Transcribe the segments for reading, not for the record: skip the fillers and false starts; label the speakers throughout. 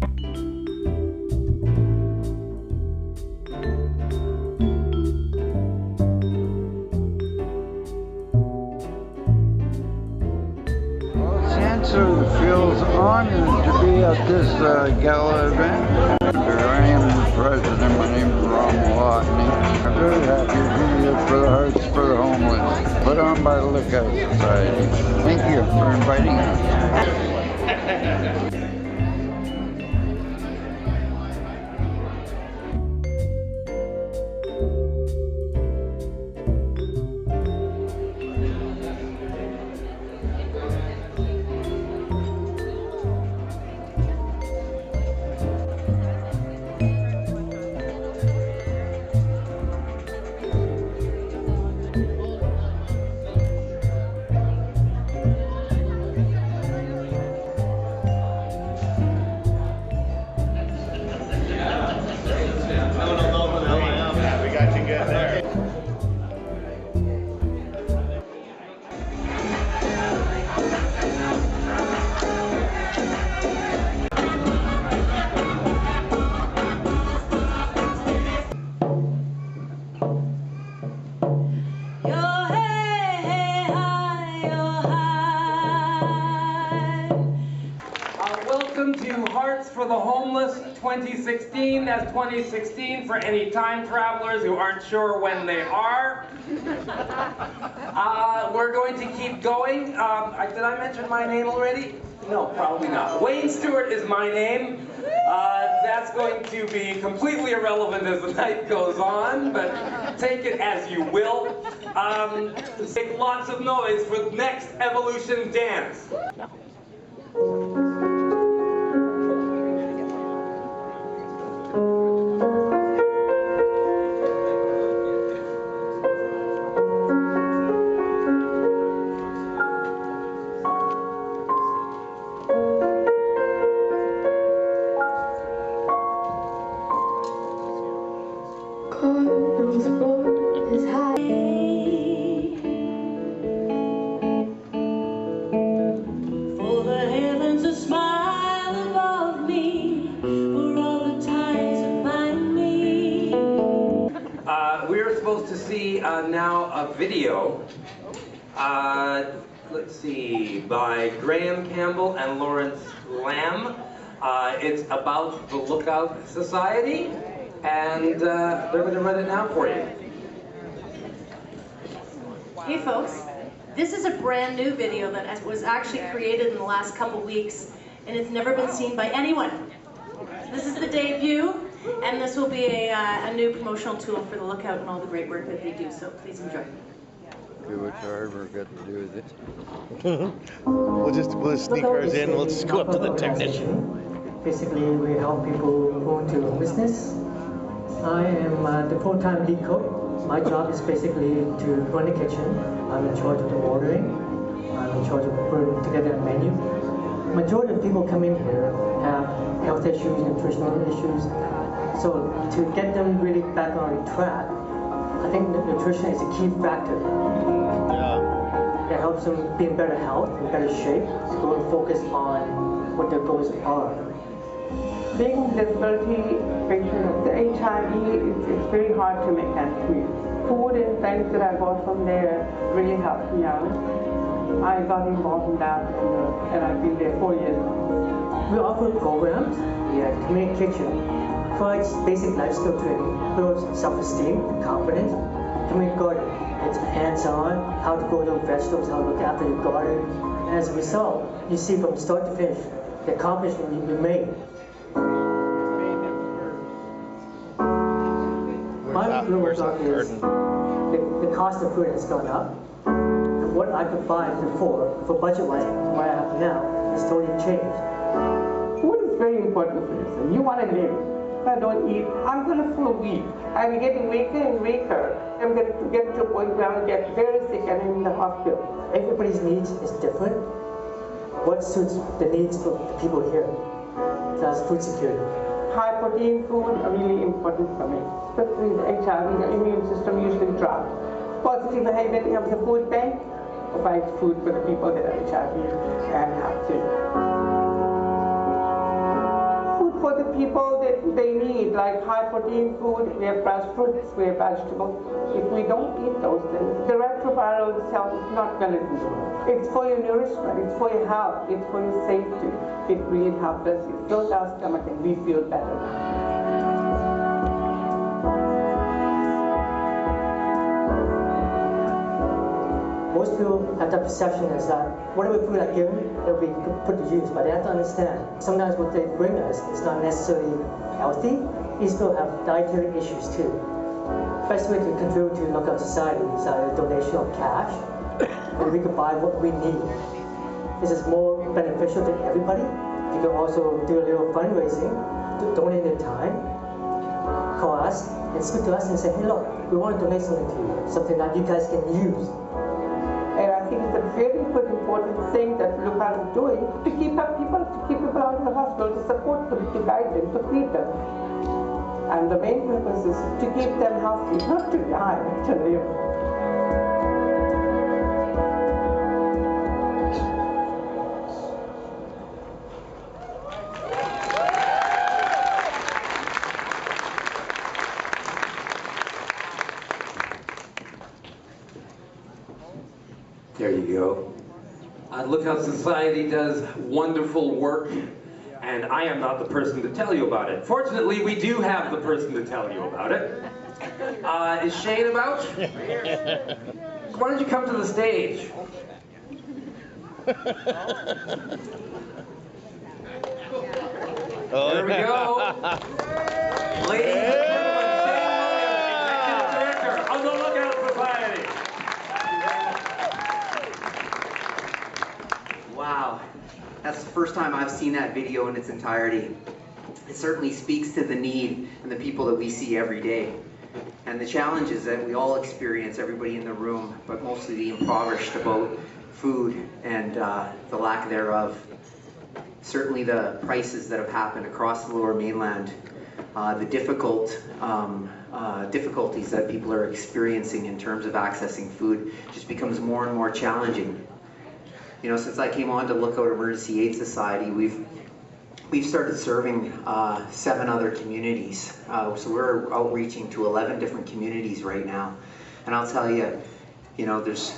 Speaker 1: SANSU feels honored to be at this gala event. I am the president. My name is Ron Malotny. I'm very happy to be here for the Hearts for the Homeless, put on by the Lookout Society. Thank you for inviting us.
Speaker 2: Welcome to Hearts for the Homeless 2016. That's 2016 for any time travelers who aren't sure when they are. We're going to keep going. Did I mention my name already? No, probably not. Wayne Stewart is my name. That's going to be completely irrelevant as the night goes on, but take it as you will. Make lots of noise for the next Evolution Dance. We're supposed to see now a video, let's see, by Graham Campbell and Lawrence Lamb. It's about the Lookout Society, and they're going to run it now for you.
Speaker 3: Hey folks, this is a brand new video that was actually created in the last couple weeks, and it's never been seen by anyone. This is the debut, and this will be a new promotional tool for the Lookout and all the great work that they do, so please enjoy.
Speaker 1: Do what hardware got to do with it.
Speaker 4: We'll sneak ours in, we'll just go up to the technician.
Speaker 5: Basically, we help people go into business. I am the full-time lead cook. My job is basically to run the kitchen. I'm in charge of the ordering. I'm in charge of putting together a menu. Majority of people come in here have health issues, nutritional issues. So to get them really back on track, I think that nutrition is a key factor. It helps them be in better health, in better shape, so to focus on what their goals are.
Speaker 6: Being a disability patient of the HIV, it's very hard to make ends meet. Food and things that I got from there really helped me out. I got involved in that, and I've been there 4 years.
Speaker 5: We offer programs, community kitchen, provides basic life skill training, builds self-esteem, confidence. Community garden, it's hands-on, how to grow your vegetables, how to look after your garden. And as a result, you see from start to finish the accomplishment you made. My real result is the cost of food has gone up. And what I could buy before, for budget-wise, what I have now, has totally changed.
Speaker 6: Food is very important for this, and you want to live. If I don't eat, I'm going to feel weak. I'm getting weaker and weaker. I'm going to get to a point where I'll get very sick and I'm in the hospital.
Speaker 5: Everybody's needs is different. What suits the needs of the people here? That's food security.
Speaker 6: High protein food are really important for me. Especially the HIV, the immune system usually drops. Positive behavior, we have the food bank, provides food for the people that are HIV and have to. Food people that they need, like high protein food, we have fresh fruits, we have vegetables. If we don't eat those things, the retroviral itself is not going to do it. It's for your nourishment, it's for your health, it's for your safety. It really helps us. It fills our stomach and we feel better.
Speaker 5: Most people have that perception is that whatever food I give them, it'll be put to use, but they have to understand, sometimes what they bring us is not necessarily healthy. These people have dietary issues too. Best way to contribute to local society is a donation of cash, and we can buy what we need. This is more beneficial to everybody. You can also do a little fundraising, to donate your time, call us, and speak to us and say, hey look, we want to donate something to you, something that you guys can use.
Speaker 6: And I think it's a very good, important thing that Lucas is doing to keep people out of the hospital, to support them, to guide them, to feed them. And the main purpose is to keep them healthy, not to die, to live.
Speaker 2: There you go. Lookout Society does wonderful work, and I am not the person to tell you about it. Fortunately, we do have the person to tell you about it. Is Shane about? Why don't you come to the stage? There we go. Ladies and gentlemen, Shane Williams, Executive Director of the Lookout Society.
Speaker 7: Wow, that's the first time I've seen that video in its entirety. It certainly speaks to the need and the people that we see every day. And the challenges that we all experience, everybody in the room, but mostly the impoverished about food and the lack thereof. Certainly the prices that have happened across the Lower Mainland, the difficulties that people are experiencing in terms of accessing food just becomes more and more challenging. You know, since I came on to Lookout Emergency Aid Society, we've started serving 7 other communities. So we're outreaching to 11 different communities right now. And I'll tell you, you know, there's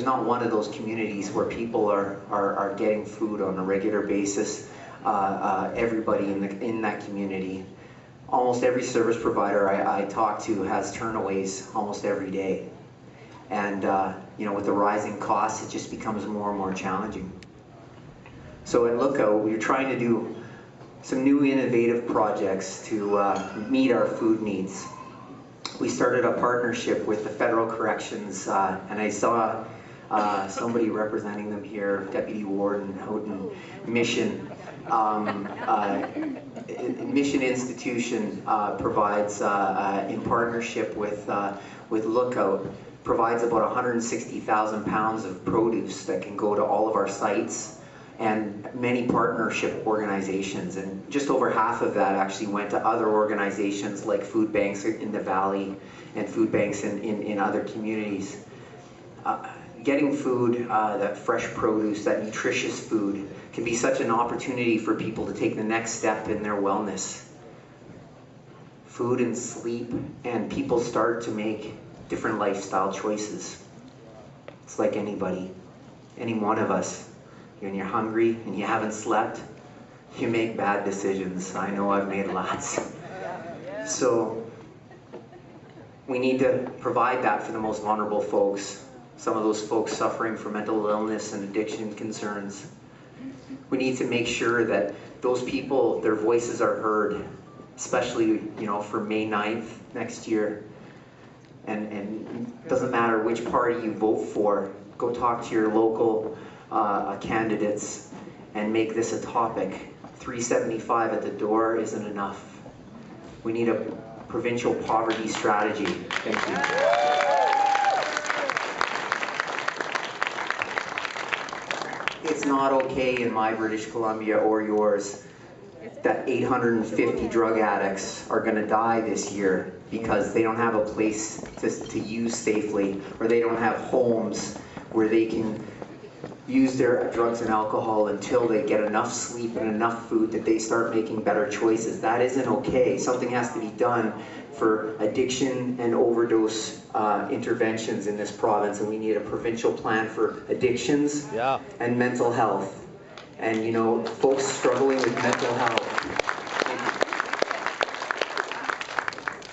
Speaker 7: not one of those communities where people are getting food on a regular basis. Everybody in that community, almost every service provider I talk to has turnaways almost every day. And you know, with the rising costs, it just becomes more and more challenging. So at Lookout, we're trying to do some new innovative projects to meet our food needs. We started a partnership with the Federal Corrections, and I saw somebody representing them here, Deputy Warden Houghton Mission. Mission Institution provides, in partnership with Lookout, provides about 160,000 pounds of produce that can go to all of our sites and many partnership organizations, and just over half of that actually went to other organizations like food banks in the valley and food banks in other communities. Getting food, that fresh produce, that nutritious food, can be such an opportunity for people to take the next step in their wellness. Food and sleep, and people start to make different lifestyle choices. It's like anybody, any one of us. When you're hungry and you haven't slept, you make bad decisions. I know I've made lots. So we need to provide that for the most vulnerable folks. Some of those folks suffering from mental illness and addiction concerns. We need to make sure that those people, their voices are heard, especially, you know, for May 9th next year. And it doesn't matter which party you vote for, go talk to your local candidates and make this a topic. $3.75 at the door isn't enough. We need a provincial poverty strategy. Thank you. It's not okay in my British Columbia or yours that 850 drug addicts are going to die this year because they don't have a place to use safely, or they don't have homes where they can use their drugs and alcohol until they get enough sleep and enough food that they start making better choices. That isn't okay. Something has to be done for addiction and overdose interventions in this province, and we need a provincial plan for addictions and mental health. And you know, folks struggling with mental health,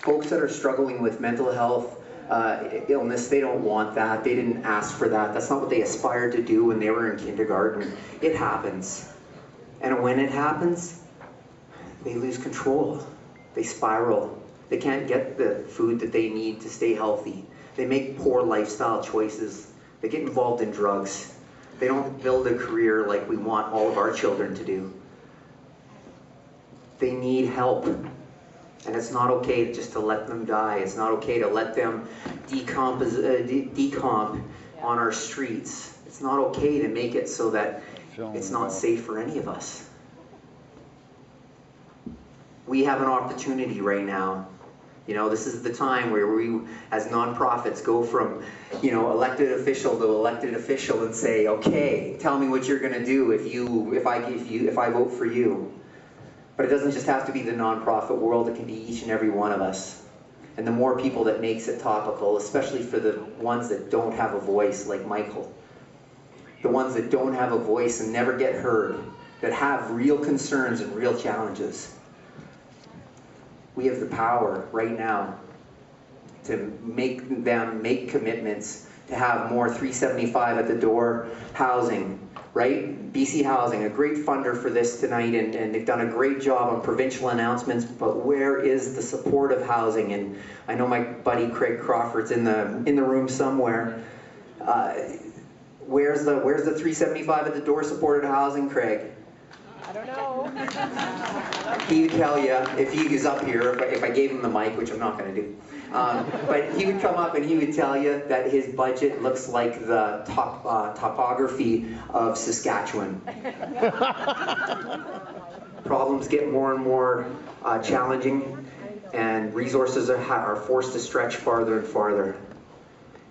Speaker 7: folks that are struggling with mental health illness, they don't want that. They didn't ask for that. That's not what they aspired to do when they were in kindergarten. It happens. And when it happens, they lose control. They spiral. They can't get the food that they need to stay healthy. They make poor lifestyle choices. They get involved in drugs. They don't build a career like we want all of our children to do. They need help. And it's not okay just to let them die. It's not okay to let them decomp on our streets. It's not okay to make it so that it's not safe for any of us. We have an opportunity right now. You know, this is the time where we, as nonprofits, go from, you know, elected official to elected official and say, okay, tell me what you're going to do if I vote for you. But it doesn't just have to be the nonprofit world, it can be each and every one of us. And the more people that makes it topical, especially for the ones that don't have a voice, like Michael. The ones that don't have a voice and never get heard, that have real concerns and real challenges. We have the power right now to make them make commitments to have more 375 at the door housing. Right? BC Housing, a great funder for this tonight, and they've done a great job on provincial announcements, but where is the supportive housing? And I know my buddy Craig Crawford's in the room somewhere. Where's the 375 at the door supported housing, Craig?
Speaker 8: I don't know.
Speaker 7: He would tell you, if he was up here, if I gave him the mic, which I'm not going to do, but he would come up and he would tell you that his budget looks like the topography of Saskatchewan. Problems get more and more challenging, and resources are forced to stretch farther and farther.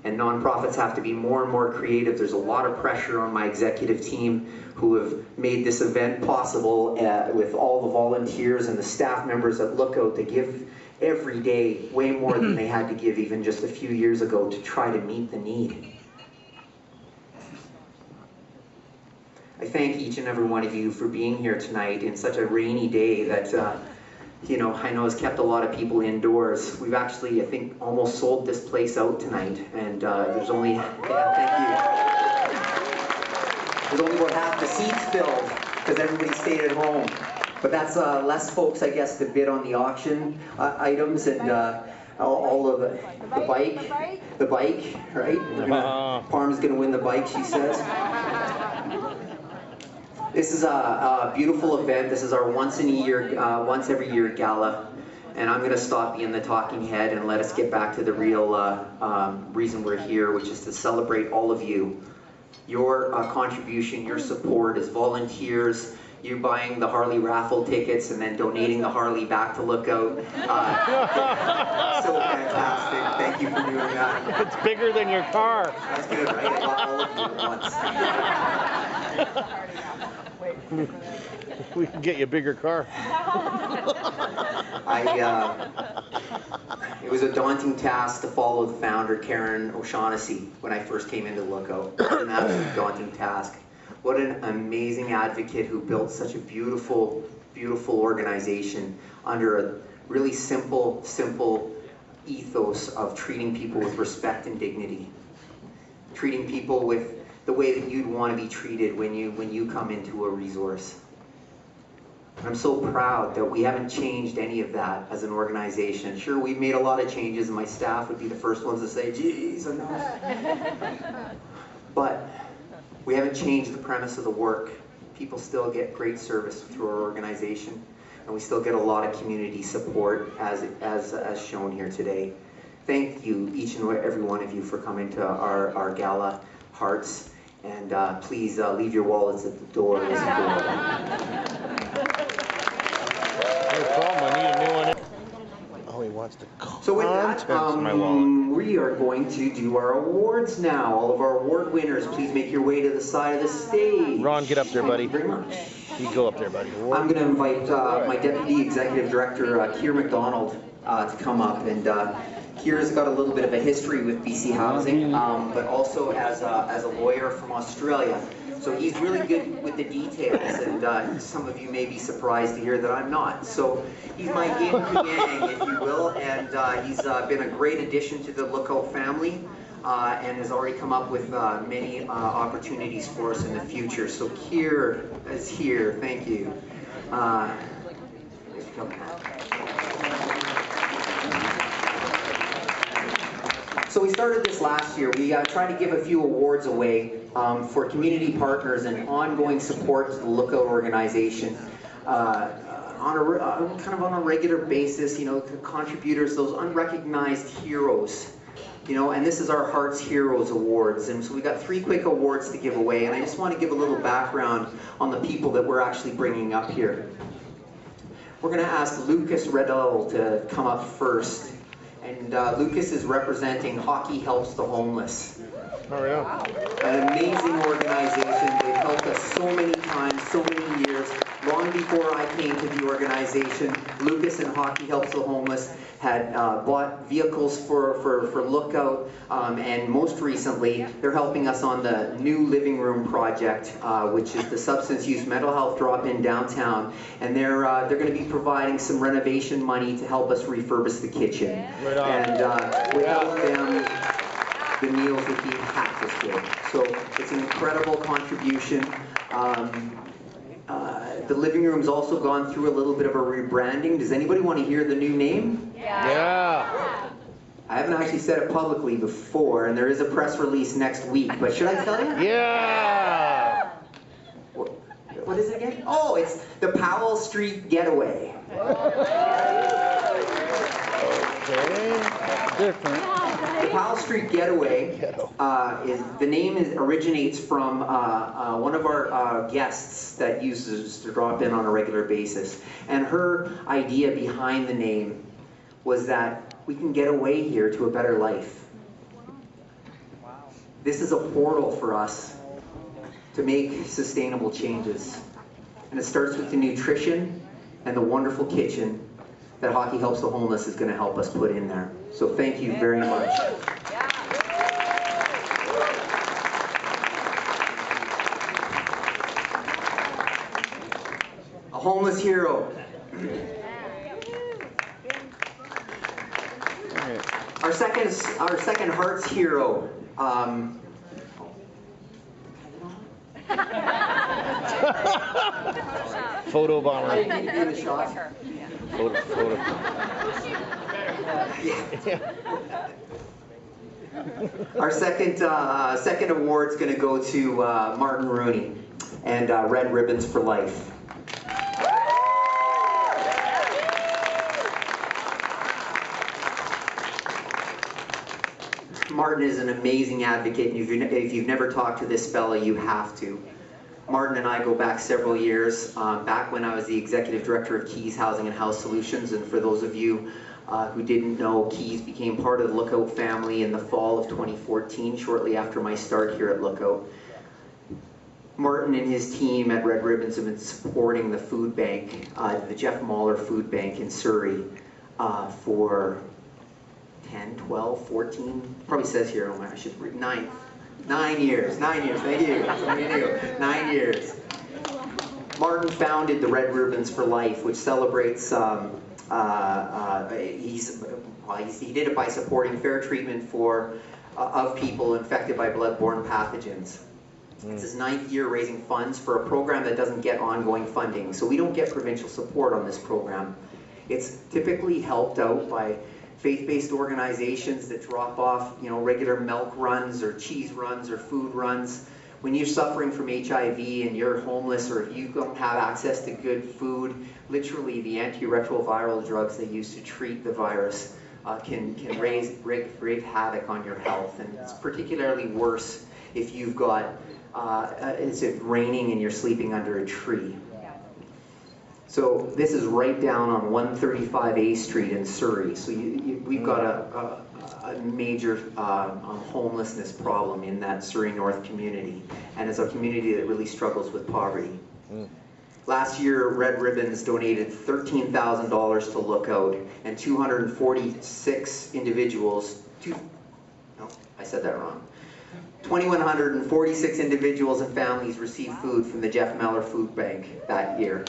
Speaker 7: And nonprofits have to be more and more creative. There's a lot of pressure on my executive team who have made this event possible with all the volunteers and the staff members at Lookout to give every day way more than they had to give even just a few years ago to try to meet the need. I thank each and every one of you for being here tonight in such a rainy day that you know, I know has kept a lot of people indoors. We've actually, I think, almost sold this place out tonight, and there's only, yeah, thank you. There's only about half the seats filled because everybody stayed at home. But that's less folks, I guess, that bid on the auction items and all of the bike, right? Parm's gonna win the bike, she says. This is a beautiful event. This is our once every year gala, and I'm going to stop being the talking head and let us get back to the real reason we're here, which is to celebrate all of you. Your contribution, your support as volunteers, you buying the Harley raffle tickets and then donating the Harley back to Lookout. So fantastic. Thank you for doing that.
Speaker 4: It's bigger than your car.
Speaker 7: That's good, right? I got all of you at once.
Speaker 4: We can get you a bigger car.
Speaker 7: It was a daunting task to follow the founder, Karen O'Shaughnessy, when I first came into Lookout. It was an absolute daunting task. What an amazing advocate who built such a beautiful, beautiful organization under a really simple ethos of treating people with respect and dignity. Treating people with the way that you'd want to be treated when you come into a resource. I'm so proud that we haven't changed any of that as an organization. Sure, we've made a lot of changes, and my staff would be the first ones to say, geez, enough. But we haven't changed the premise of the work. People still get great service through our organization, and we still get a lot of community support as shown here today. Thank you, each and every one of you, for coming to our gala hearts. And please leave your wallets at the door as you go.
Speaker 4: No problem, I need a new one. Oh, he wants to call.
Speaker 7: So with that, that, we are going to do our awards now. All of our award winners, please make your way to the side of the stage.
Speaker 4: Ron, get up there, buddy.
Speaker 7: Thank you very much.
Speaker 4: You go up there, buddy.
Speaker 7: I'm going to invite my Deputy Executive Director, Keir MacDonald, to come up. And Keir's got a little bit of a history with BC Housing, but also as a lawyer from Australia. So he's really good with the details, and some of you may be surprised to hear that I'm not. So he's my yin yang, if you will, and he's been a great addition to the Lookout family, and has already come up with many opportunities for us in the future. So Keir is here. Thank you. So we started this last year. We tried to give a few awards away for community partners and ongoing support to the Lookout organization on a regular basis. You know, contributors, those unrecognized heroes. You know, and this is our Hearts Heroes Awards. And so we got 3 quick awards to give away. And I just want to give a little background on the people that we're actually bringing up here. We're going to ask Lucas Redall to come up first. And Lucas is representing Hockey Helps the Homeless.
Speaker 4: Oh, yeah.
Speaker 7: An amazing organization. They've helped us so many times, so many years. Long before I came to the organization, Lucas and Hockey Helps the Homeless had bought vehicles for Lookout, and most recently, they're helping us on the new living room project, which is the substance use mental health drop-in downtown, and they're going to be providing some renovation money to help us refurbish the kitchen.
Speaker 4: Right on.
Speaker 7: And without them, the meals would be half as good. So it's an incredible contribution. The living room's also gone through a little bit of a rebranding. Does anybody want to hear the new name?
Speaker 4: Yeah.
Speaker 7: I haven't actually said it publicly before, and there is a press release next week, but should I tell you?
Speaker 4: Yeah.
Speaker 7: What is it again? Oh, it's the Powell Street Getaway.
Speaker 4: Okay.
Speaker 1: Different.
Speaker 7: The Powell Street Getaway originates from one of our guests that uses to drop in on a regular basis, and her idea behind the name was that we can get away here to a better life. This is a portal for us to make sustainable changes, and it starts with the nutrition and the wonderful kitchen that Hockey Helps the Homeless is going to help us put in there. So thank you very much. A homeless hero. Our second Hearts hero.
Speaker 4: Photo bomber.
Speaker 7: In the shot.
Speaker 4: Photo.
Speaker 7: Our second award's going to go to Martin Rooney and Red Ribbons for Life. Martin is an amazing advocate, and if you've never talked to this fella, you have to. Martin and I go back several years, back when I was the Executive Director of Keys Housing and House Solutions, and for those of you who didn't know, Keys became part of the Lookout family in the fall of 2014, shortly after my start here at Lookout. Martin and his team at Red Ribbons have been supporting the food bank, the Jeff Mahler Food Bank in Surrey, for 10, 12, 14, probably says here, I should read, 9 years, thank you, that's what we do, 9 years. Martin founded the Red Ribbons for Life, which celebrates, he did it by supporting fair treatment of people infected by bloodborne pathogens. It's his 9th year raising funds for a program that doesn't get ongoing funding, so we don't get provincial support on this program. It's typically helped out by faith-based organizations that drop off, regular milk runs or cheese runs or food runs. When you're suffering from HIV and you're homeless, or if you don't have access to good food, literally the antiretroviral drugs they use to treat the virus can wreak havoc on your health. And it's particularly worse if you've got, it's raining and you're sleeping under a tree. So this is right down on 135A Street in Surrey. So we've got a major homelessness problem in that Surrey North community, and it's a community that really struggles with poverty. Last year, Red Ribbons donated $13,000 to Lookout, and 246 individuals, no, I said that wrong. 2,146 individuals and families received food from the Jeff Meller Food Bank that year.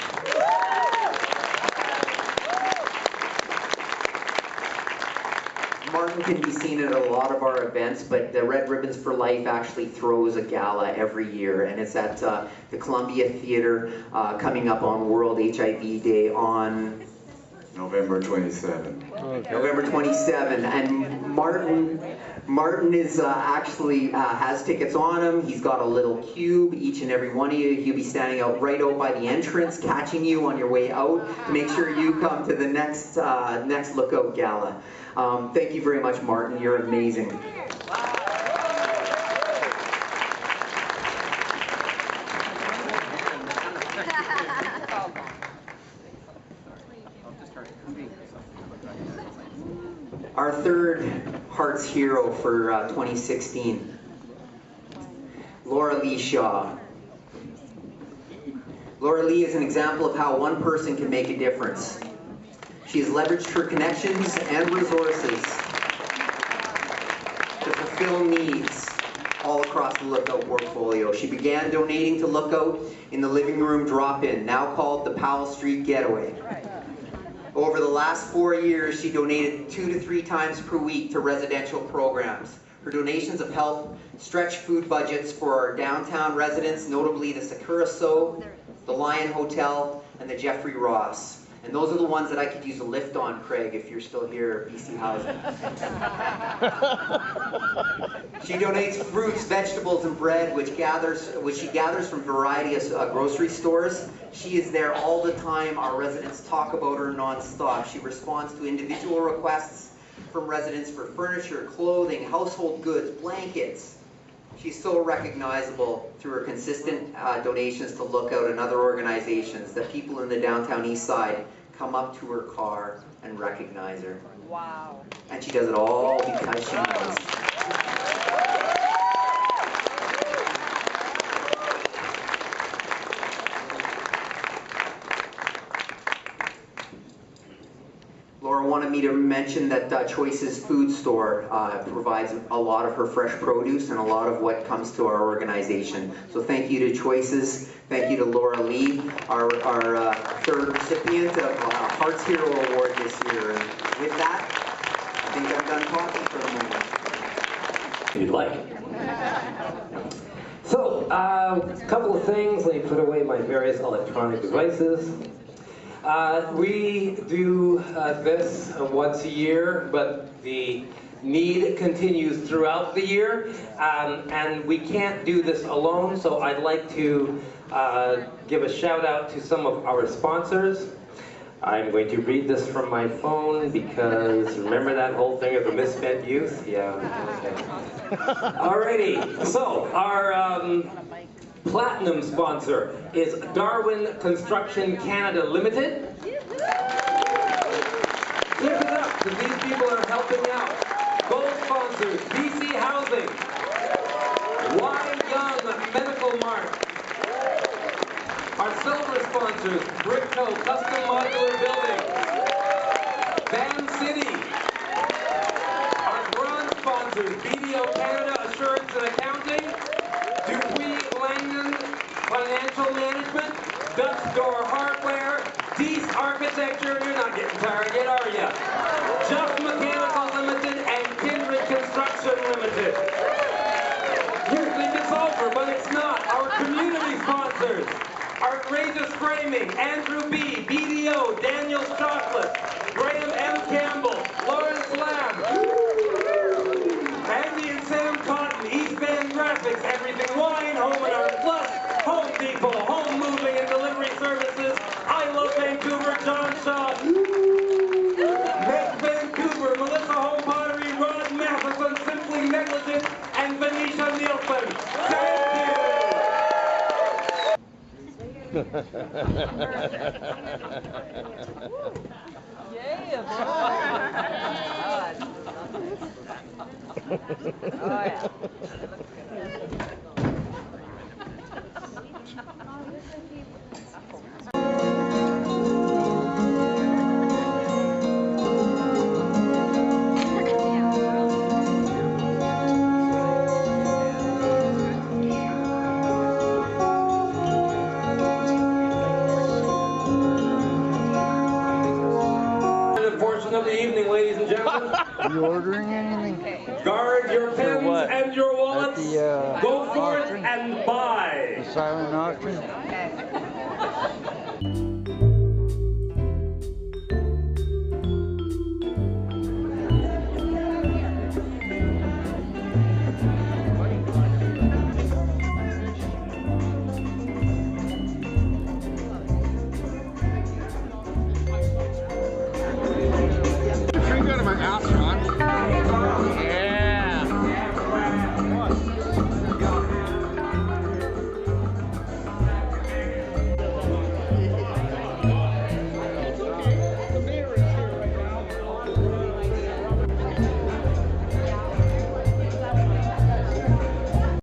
Speaker 7: Martin can be seen at a lot of our events, but the Red Ribbons for Life actually throws a gala every year, and it's at the Columbia Theatre coming up on World HIV Day on
Speaker 1: November 27th.
Speaker 7: November 27th, and Martin is actually has tickets on him. He's got a little cube, each and every one of you. He'll be standing out right out by the entrance, catching you on your way out to make sure you come to the next Lookout Gala. Thank you very much, Martin. You're amazing. Our third Hearts Hero for 2016, Laura Lee Shaw. Laura Lee is an example of how one person can make a difference. She has leveraged her connections and resources to fulfill needs all across the Lookout portfolio. She began donating to Lookout in the living room drop-in, now called the Powell Street Getaway. Over the last 4 years, she donated 2 to 3 times per week to residential programs. Her donations have helped stretch food budgets for our downtown residents, notably the Sakura So, the Lion Hotel, and the Jeffrey Ross. And those are the ones that I could use a lift on, Craig, if you're still here, BC Housing. She donates fruits, vegetables, and bread, which she gathers from a variety of grocery stores. She is there all the time. Our residents talk about her nonstop. She responds to individual requests from residents for furniture, clothing, household goods, blankets. She's so recognizable through her consistent donations to Lookout and other organizations that people in the downtown east side come up to her car and recognize her.
Speaker 8: Wow.
Speaker 7: And she does it all because she knows. Laura wanted me to mention that Choices Food Store provides a lot of her fresh produce and a lot of what comes to our organization. So thank you to Choices. Thank you to Laura Lee, our third recipient of Hearts Hero Award this year. And with that, I think I'm done talking for the moment.
Speaker 2: If you'd like. So, a couple of things. Let me put away my various electronic devices. We do this once a year, but the need continues throughout the year, and we can't do this alone, so I'd like to give a shout out to some of our sponsors. I'm going to read this from my phone because remember that whole thing of the misspent youth? Yeah, okay. Alrighty, so our platinum sponsor is Darwin Construction Canada Limited. Give it up, because these people are helping out. Gold sponsors, BC Housing, Y Young Medical Mart. Our silver sponsors, Brickco Custom Modular Building, Van City. Our bronze sponsors, BDO Canada Assurance and Accounting, Dupuis Langdon Financial Management, Dutch Door Hardware, Deese Architecture, you're not getting tired yet, are ya? Just Mechanical Limited, and Kindred Construction Limited. You think it's over, but it's not. Our community sponsors, Outrageous Framing, Andrew B., BDO, Daniel's Chocolate, Graham M. Campbell, Lawrence Lamb, Andy and Sam Cotton, East Van Graphics, Everything Wine, Home and Art Plus, Home Depot, Home Moving and Delivery Services, I Love Vancouver, John Shaw, Meg Vancouver, Melissa Home Pottery, Rod Matheson, Simply Negligent, and Venetia Nielsen. Thank you!
Speaker 8: Yeah, boy. Oh, yeah.
Speaker 2: Portion of the evening, ladies and gentlemen.
Speaker 1: Are you ordering anything?
Speaker 2: Guard your pens
Speaker 4: what?
Speaker 2: and your wallets.
Speaker 1: At the,
Speaker 2: Go forth
Speaker 1: auction?
Speaker 2: and buy.
Speaker 1: The silent auction?
Speaker 8: Okay.